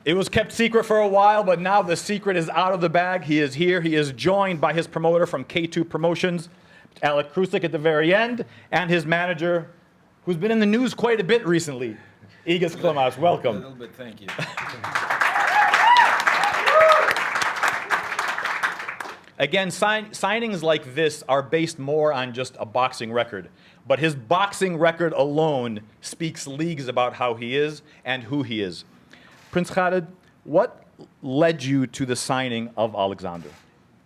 It was kept secret for a while, but now the secret is out of the bag. He is here. He is joined by his promoter from K2 Promotions, Alec Usyk at the very end, and his manager, who's been in the news quite a bit recently, Igis Klimas. Welcome. A little bit, thank you. Again, signings like this are based more on just a boxing record. But his boxing record alone speaks leagues about how he is and who he is. Prince Khalid, what led you to the signing of Alexander?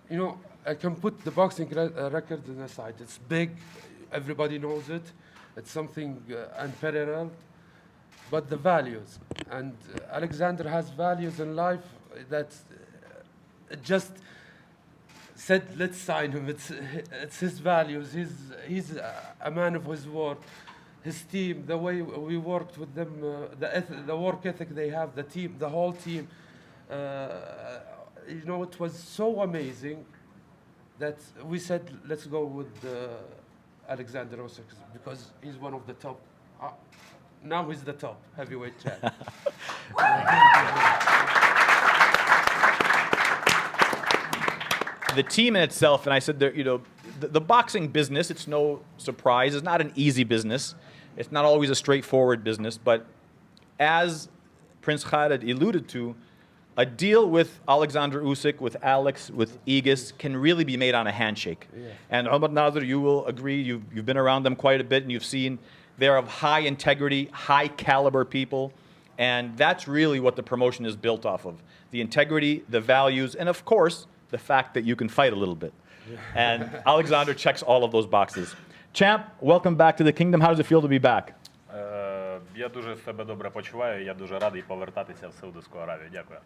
You know, I can put the boxing record on the side. It's big, everybody knows it. It's something unparalleled. But the values, and Alexander has values in life that just said, let's sign him. It's his values. He's a man of his word. His team, the way we worked with them, the work ethic they have, the team, the whole team. You know, it was so amazing that we said, let's go with Alexander Usyk because he's one of the top. Now he's the top heavyweight champ. The team in itself, and I said, you know, the boxing business, it's no surprise, is not an easy business. It's not always a straightforward business, but as Prince Khalid alluded to, a deal with Alexander Usyk, with Alex, with Igis, can really be made on a handshake. Yeah. And Omar Nazir, you will agree, you've been around them quite a bit, and you've seen they're of high integrity, high caliber people, and that's really what the promotion is built off of. The integrity, the values, and of course, the fact that you can fight a little bit. And Alexander checks all of those boxes. Champ, welcome back to the kingdom. How does it feel to be back? Я дуже себе добре почуваю. Я дуже радий повертатися в Саудовську Аравію. Дякую.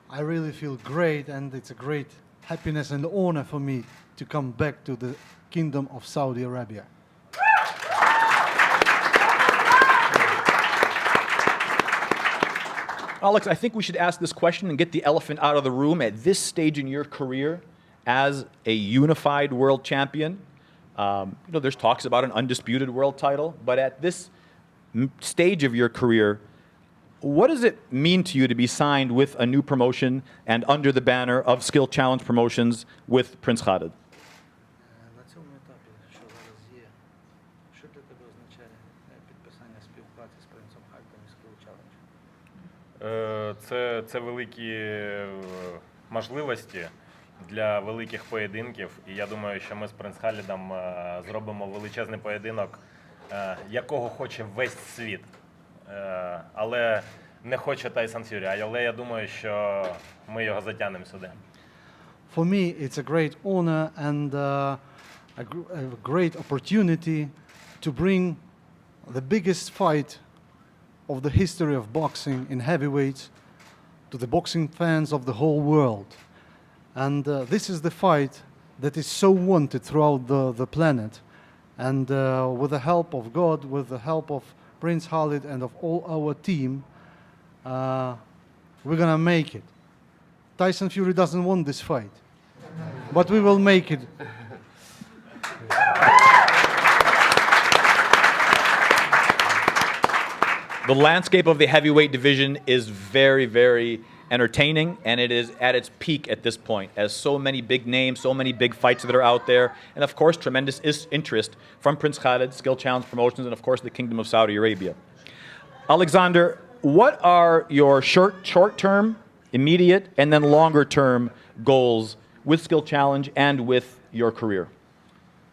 I really feel great, and it's a great happiness and honor for me to come back to the kingdom of Saudi Arabia. Alex, I think we should ask this question and get the elephant out of the room at this stage in your career as a unified world champion. You know, there's talks about an undisputed world title, but at this stage of your career, what does it mean to you to be signed with a new promotion and under the banner of Skill Challenge Promotions with Prince Khalid? На цьому етапі, що зараз є, що для тебе означає підписання співпраці з принцем Хальдом і Skill Challenge? Це великі можливості для великих поєдинків. І я думаю, що ми з Принц Халідом зробимо величезний поєдинок, якого хоче весь світ. Але не хоче Тайсон Ф'юрі. Але я думаю, що ми його затягнемо сюди. For me, it's a great honor and a great opportunity to bring the biggest fight of the history of boxing in heavyweights to the boxing fans of the whole world. And this is the fight that is so wanted throughout the planet. And with the help of God, with the help of Prince Khalid and of all our team, we're gonna make it. Tyson Fury doesn't want this fight, but we will make it. The landscape of the heavyweight division is very, very entertaining, and it is at its peak at this point, as so many big names, so many big fights that are out there, and of course tremendous interest from Prince Khalid, Skill Challenge Promotions, and of course the Kingdom of Saudi Arabia. Alexander, what are your short-term, immediate, and then longer-term goals with Skill Challenge and with your career?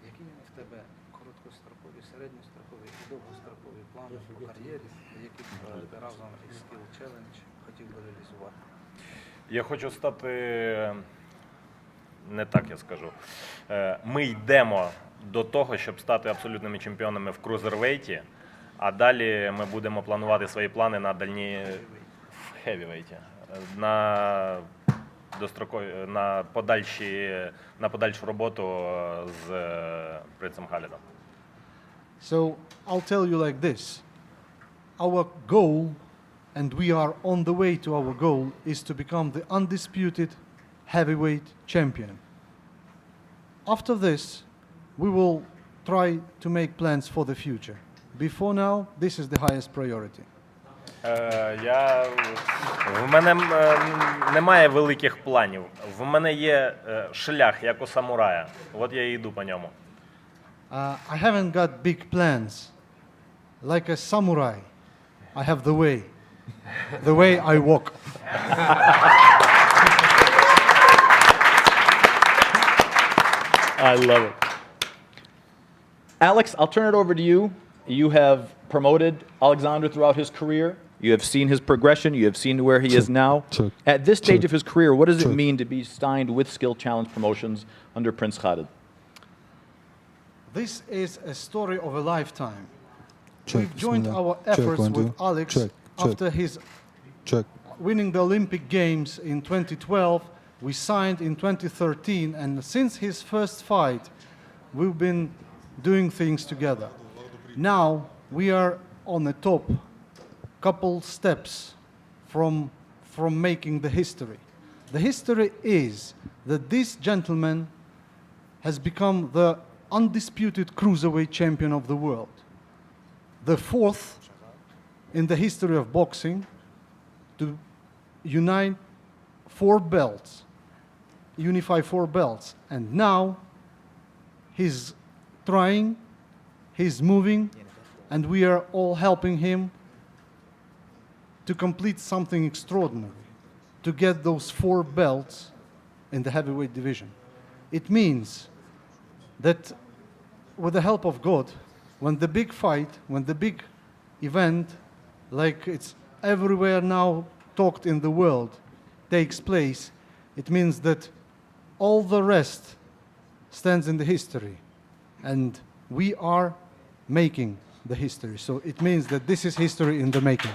Які в тебе короткострокові, середньострокові і довгострокові плани в кар'єрі, які ти разом із Skill Challenge хотів би реалізувати? Я хочу стати, не так я скажу, ми йдемо до того, щоб стати абсолютними чемпіонами в крузервейті, а далі ми будемо планувати свої плани на дальні в хевівейті, на подальшу роботу з принцем Халідом. So I'll tell you like this. Our goal, and we are on the way to our goal, is to become the undisputed heavyweight champion. After this, we will try to make plans for the future. Before now, this is the highest priority. В мене немає великих планів. В мене є шлях, як у самурая. От я і йду по ньому. I haven't got big plans. Like a samurai, I have the way I walk. I love it. Alex, I'll turn it over to you. You have promoted Alexander throughout his career. You have seen his progression. You have seen where he is now. Check. At this stage of his career, what does it Check. mean to be signed with Skill Challenge Promotions under Prince Khalid? This is a story of a lifetime. Check, We've joined bismillah. our Check, efforts 1, 2. with Alex Check, check. after his Check. winning the Olympic Games in 2012. We signed in 2013, and since his first fight, we've been doing things together. Now we are on the top, couple steps from making the history. The history is that this gentleman has become the undisputed cruiserweight champion of the world, the fourth in the history of boxing to unite unify four belts. And now he's trying, he's moving, and we are all helping him to complete something extraordinary, to get those four belts in the heavyweight division. It means that with the help of God, when the big fight, when the big event, like it's everywhere now talked in the world, takes place, it means that all the rest stands in the history. And we are making the history. So it means that this is history in the making.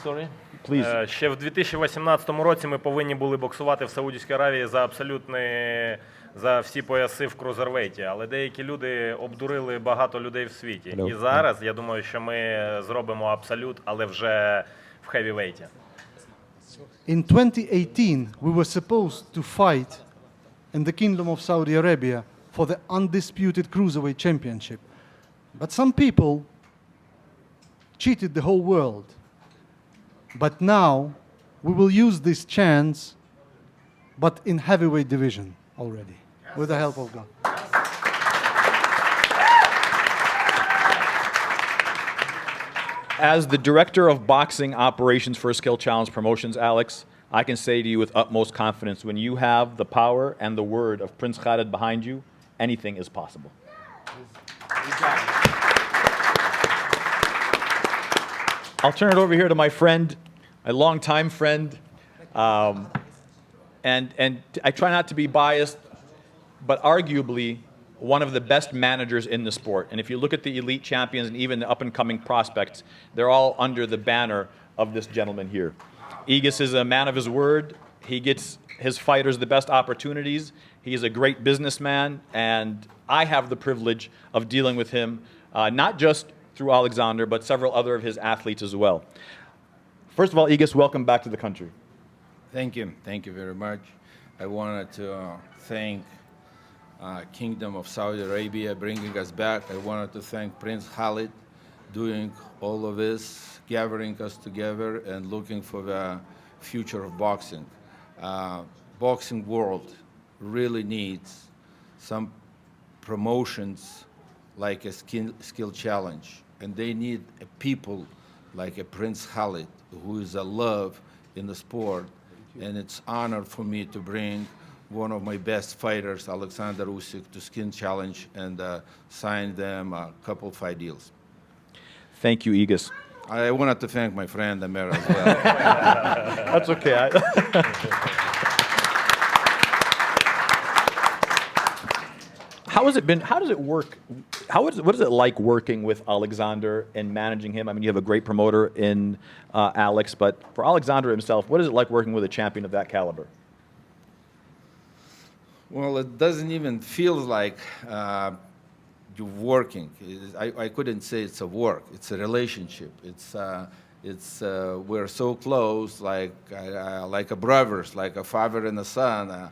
Sorry. Please. Ще в 2018 році ми повинні були боксувати в Саудівській Аравії за всі пояси в крузервейті, але деякі люди обдурили багато людей в світі. І зараз, я думаю, що ми зробимо абсолют, але вже в хевівейті. In 2018, we were supposed to fight in the Kingdom of Saudi Arabia for the undisputed cruiserweight championship. But some people cheated the whole world. But now we will use this chance, but in heavyweight division already, with the help of God. As the director of boxing operations for Skill Challenge Promotions, Alex, I can say to you with utmost confidence, when you have the power and the word of Prince Khalid behind you, anything is possible. I'll turn it over here to my friend, my longtime friend, and I try not to be biased, but arguably one of the best managers in the sport. And if you look at the elite champions and even the up-and-coming prospects, they're all under the banner of this gentleman here. Aegis is a man of his word. He gets his fighters the best opportunities. He is a great businessman, and I have the privilege of dealing with him, not just through Alexander, but several other of his athletes as well. First of all, Aegis, welcome back to the country. Thank you. Thank you very much. I wanted to thank Kingdom of Saudi Arabia bringing us back. I wanted to thank Prince Khalid doing all of this, gathering us together and looking for the future of boxing. Boxing world really needs some promotions like a skill challenge, and they need a people like a Prince Khalid, who is a love in the sport, and it's honor for me to bring one of my best fighters, Alexander Usyk, to Skin Challenge and sign them a couple fight deals. Thank you, Aegis. I wanted to thank my friend Amer as well. That's okay. How has it been? How does it work? What is it like working with Alexander and managing him? I mean, you have a great promoter in Alex, but for Alexander himself, what is it like working with a champion of that caliber? Well, it doesn't even feel like you're working. I couldn't say it's a work. It's a relationship. It's It's we're so close, like a brothers, like a father and a son,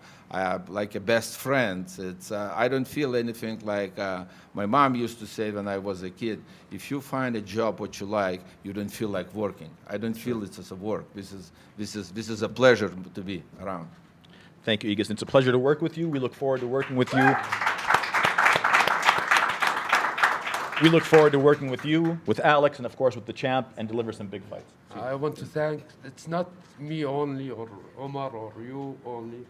like a best friends. It's I don't feel anything like my mom used to say when I was a kid. If you find a job what you like, you don't feel like working. I don't feel it's as a work. This is a pleasure to be around. Thank you, Igis. It's a pleasure to work with you. We look forward to working with you. We look forward to working with you, with Alex, and of course with the champ, and deliver some big fights. I want to thank, it's not me only or Omar or you only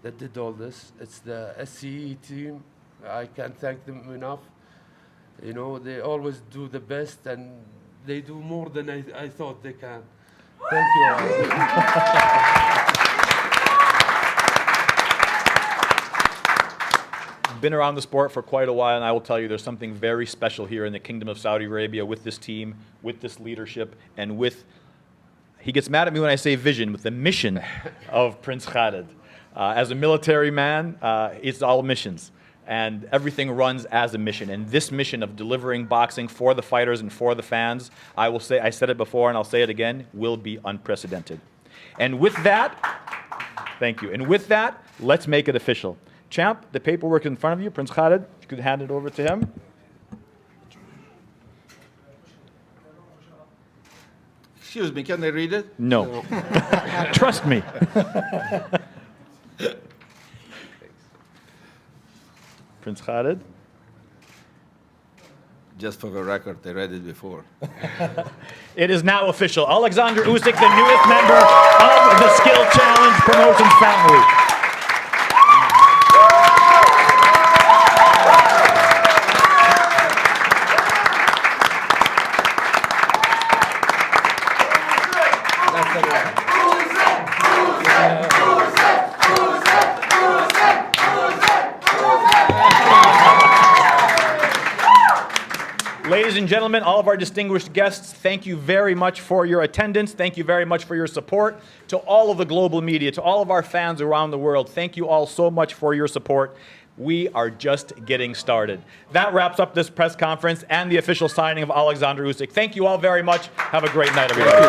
that did all this. It's the SCE team. I can't thank them enough. You know, they always do the best and they do more than I thought they can. Thank you all. Been around the sport for quite a while, and I will tell you there's something very special here in the Kingdom of Saudi Arabia with this team, with this leadership, and with, he gets mad at me when I say vision, with the mission of Prince Khalid. As a military man, it's all missions, and everything runs as a mission. And this mission of delivering boxing for the fighters and for the fans, I will say, I said it before and I'll say it again, will be unprecedented. And with that, thank you. And with that, let's make it official. Champ, the paperwork in front of you, Prince Khalid, if you could hand it over to him. Excuse me, can I read it? No. Trust me. Prince Khalid. Just for the record, I read it before. It is now official. Alexander Usyk, the newest member of the Skill Challenge Promotions family. Ladies and gentlemen, all of our distinguished guests, thank you very much for your attendance. Thank you very much for your support. To all of the global media, to all of our fans around the world, thank you all so much for your support. We are just getting started. That wraps up this press conference and the official signing of Alexander Usyk. Thank you all very much. Have a great night, everybody.